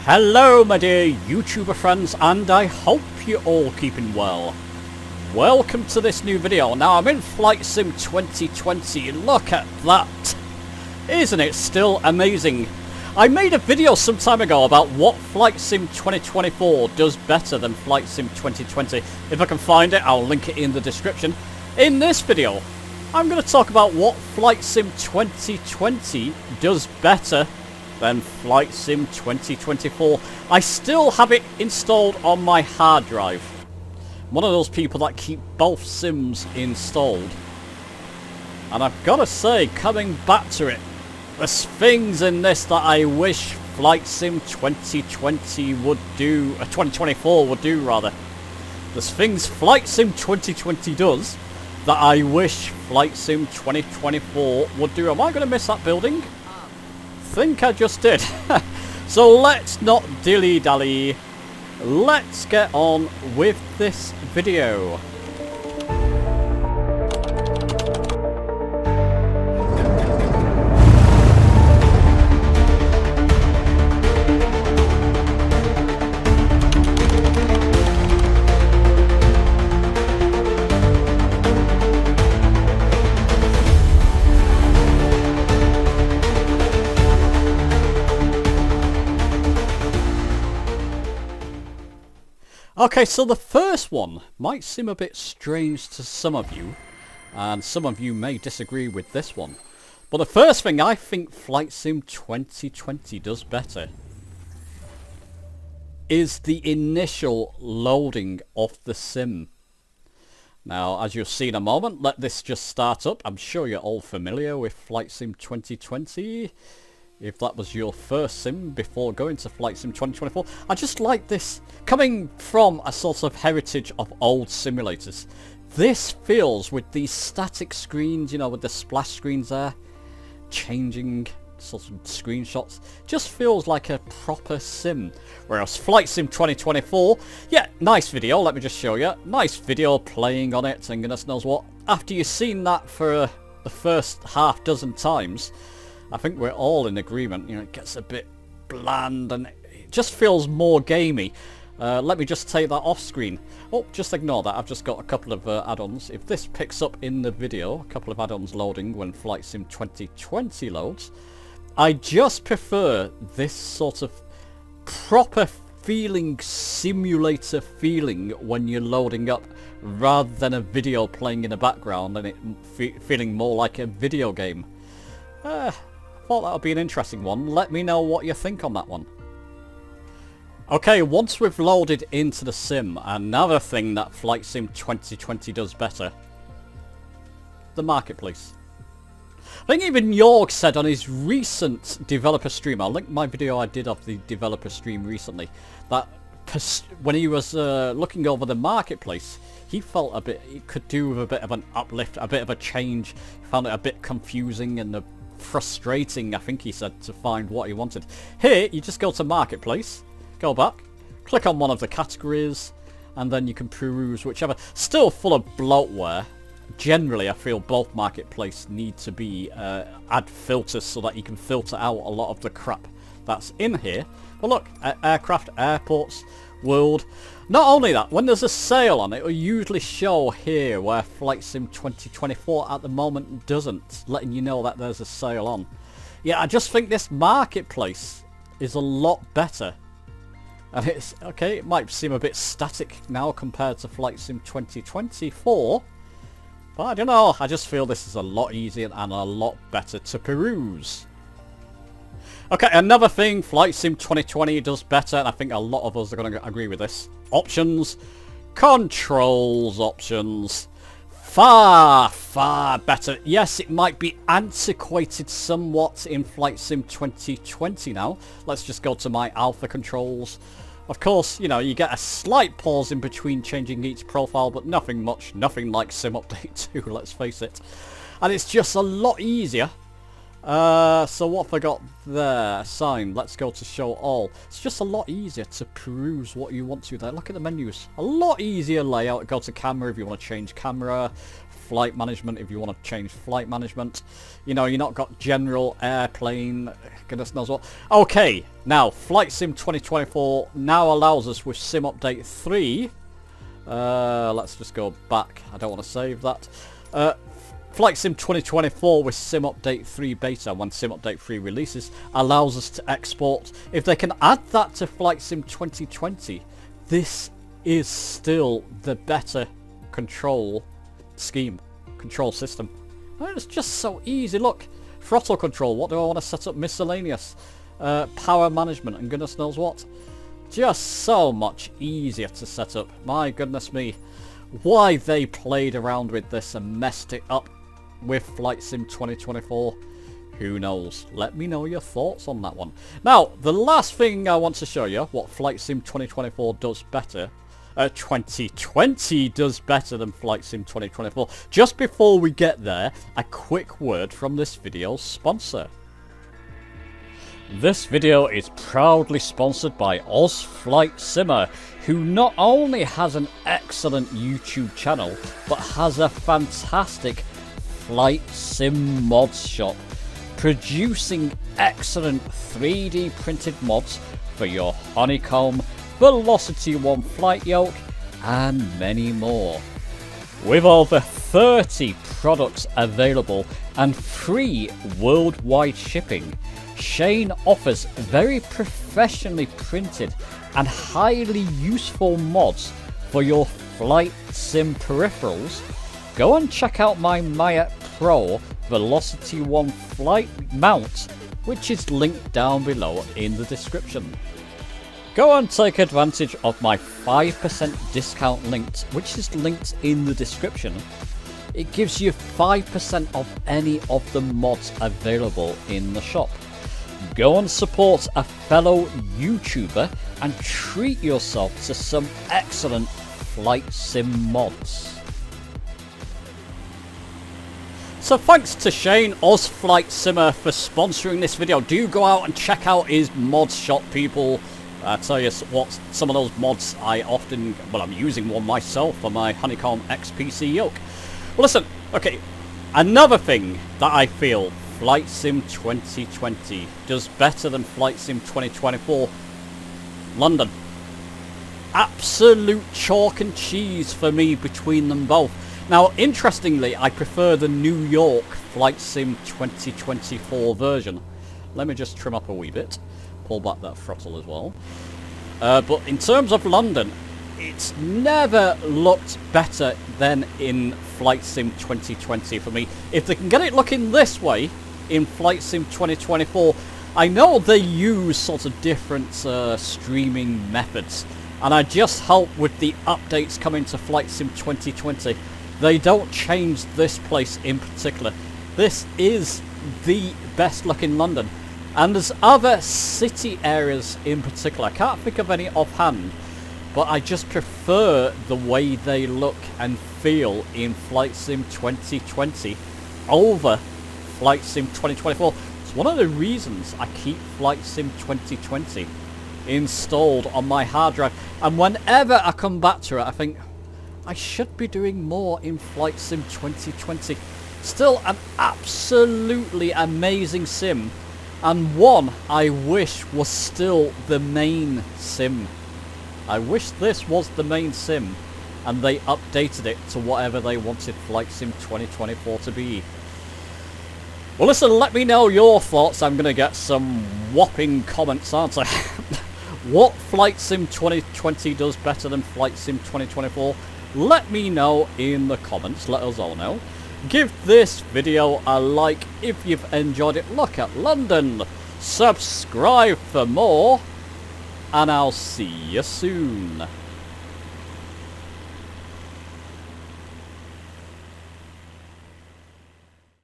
Hello my dear YouTuber friends, and I hope you're all keeping well. Welcome to this new video. Now I'm in Flight Sim 2020, look at that. Isn't it still amazing? I made a video some time ago about what Flight Sim 2024 does better than Flight Sim 2020. If I can find it, I'll link it in the description. In this video, I'm going to talk about what Flight Sim 2020 does better than Flight Sim 2024. I still have it installed on my hard drive. I'm one of those people that keep both sims installed. And I've got to say, coming back to it, there's things in this that I wish Flight Sim 2020 would do, 2024 would do rather. There's things Flight Sim 2020 does that I wish Flight Sim 2024 would do. Am I going to miss that building? Think I just did. So let's not dilly-dally. Let's get on with this video. Okay, so the first one might seem a bit strange to some of you, and some of you may disagree with this one. But the first thing I think Flight Sim 2020 does better is the initial loading of the sim. Now, as you'll see in a moment, let this just start up. I'm sure you're all familiar with Flight Sim 2020. If that was your first sim before going to Flight Sim 2024. I just like this, coming from a sort of heritage of old simulators. This feels, with these static screens, you know, with the splash screens there, changing sort of screenshots, just feels like a proper sim. Whereas Flight Sim 2024, yeah, nice video, let me just show you. Nice video playing on it, and goodness knows what. After you've seen that for the first half dozen times, I think we're all in agreement, you know, it gets a bit bland and it just feels more gamey. Let me just take that off screen. Oh, just ignore that, I've just got a couple of add-ons. If this picks up in the video, a couple of add-ons loading when Flight Sim 2020 loads, I just prefer this sort of proper feeling, simulator feeling when you're loading up, rather than a video playing in the background and it feeling more like a video game. Thought that would be an interesting one. Let me know what you think on that one. Okay, once we've loaded into the sim, another thing that Flight Sim 2020 does better, the marketplace. I think even Jorg said on his recent developer stream, I'll link my video I did of the developer stream recently, that when he was looking over the marketplace, he felt a bit, it could do with a bit of an uplift, a bit of a change. He found it a bit confusing and frustrating, I think he said, to find what he wanted. Here, you just go to Marketplace, go back, click on one of the categories, and then you can peruse whichever. Still full of bloatware. Generally, I feel both Marketplace need to be add filters so that you can filter out a lot of the crap that's in here. But look, aircraft, airports, world. Not only that, when there's a sale on it, will usually show here where Flight Sim 2024 at the moment doesn't, letting you know that there's a sale on. Yeah, I just think this marketplace is a lot better. And it's, okay, it might seem a bit static now compared to Flight Sim 2024, but I don't know, I just feel this is a lot easier and a lot better to peruse. Okay, another thing Flight Sim 2020 does better, and I think a lot of us are going to agree with this. Options. Controls options. Far, far better. Yes, it might be antiquated somewhat in Flight Sim 2020 now. Let's just go to my alpha controls. Of course, you know, you get a slight pause in between changing each profile, but nothing much. Nothing like Sim Update 2, let's face it. And it's just a lot easier. So what have I got there? Sign. Let's go to show all. It's just a lot easier to peruse what you want to there. Look at the menus. A lot easier layout. Go to camera if you want to change camera. flight management if you want to change flight management. You know, you're not got general airplane, goodness knows what. Okay, now Flight Sim 2024 now allows us with Sim Update 3. Let's just go back. I don't want to save that. Flight Sim 2024 with Sim Update 3 beta, when Sim Update 3 releases, allows us to export. If they can add that to Flight Sim 2020, this is still the better control scheme, control system. And it's just so easy. Look, throttle control, what do I want to set up? Miscellaneous, power management, and goodness knows what. Just so much easier to set up. My goodness me. Why they played around with this and messed it up with Flight Sim 2024, who knows? Let me know your thoughts on that one. Now, the last thing I want to show you, what Flight Sim 2024 does better, 2020 does better than Flight Sim 2024. Just before we get there, a quick word from this video's sponsor. This video is proudly sponsored by Oz Flight Simmer, who not only has an excellent YouTube channel, but has a fantastic Flight Sim mods shop, producing excellent 3D printed mods for your Honeycomb, Velocity 1 flight yoke, and many more. With over 30 products available and free worldwide shipping, Shane offers very professionally printed and highly useful mods for your Flight Sim peripherals. Go and check out my Maya Pro Velocity 1 flight mount, which is linked down below in the description. Go and take advantage of my 5% discount linked, which is linked in the description. It gives you 5% of any of the mods available in the shop. Go and support a fellow YouTuber and treat yourself to some excellent Flight Sim mods. So thanks to Shane, Oz Flight Simmer, for sponsoring this video. Do go out and check out his mods shop, people. I tell you what, some of those mods I often, well, I'm using one myself for my Honeycomb XPC yoke. Well, listen, okay, another thing that I feel Flight Sim 2020 does better than Flight Sim 2024, London. Absolute chalk and cheese for me between them both. Now, interestingly, I prefer the New York Flight Sim 2024 version. Let me just trim up a wee bit. Pull back that throttle as well. But in terms of London, it's never looked better than in Flight Sim 2020 for me. If they can get it looking this way in Flight Sim 2024, I know they use sort of different streaming methods, and I just hope with the updates coming to Flight Sim 2020, they don't change this place in particular. This is the best looking London. And there's other city areas in particular. I can't think of any offhand, but I just prefer the way they look and feel in Flight Sim 2020 over Flight Sim 2024. It's one of the reasons I keep Flight Sim 2020 installed on my hard drive. And whenever I come back to it, I think I should be doing more in Flight Sim 2020. Still an absolutely amazing sim. And one I wish was still the main sim. I wish this was the main sim and they updated it to whatever they wanted Flight Sim 2024 to be. Well, listen, let me know your thoughts. I'm going to get some whopping comments, aren't I? What Flight Sim 2020 does better than Flight Sim 2024? Let me know in the comments. Let us all know. Give this video a like if you've enjoyed it. Look at London. Subscribe for more. And I'll see you soon.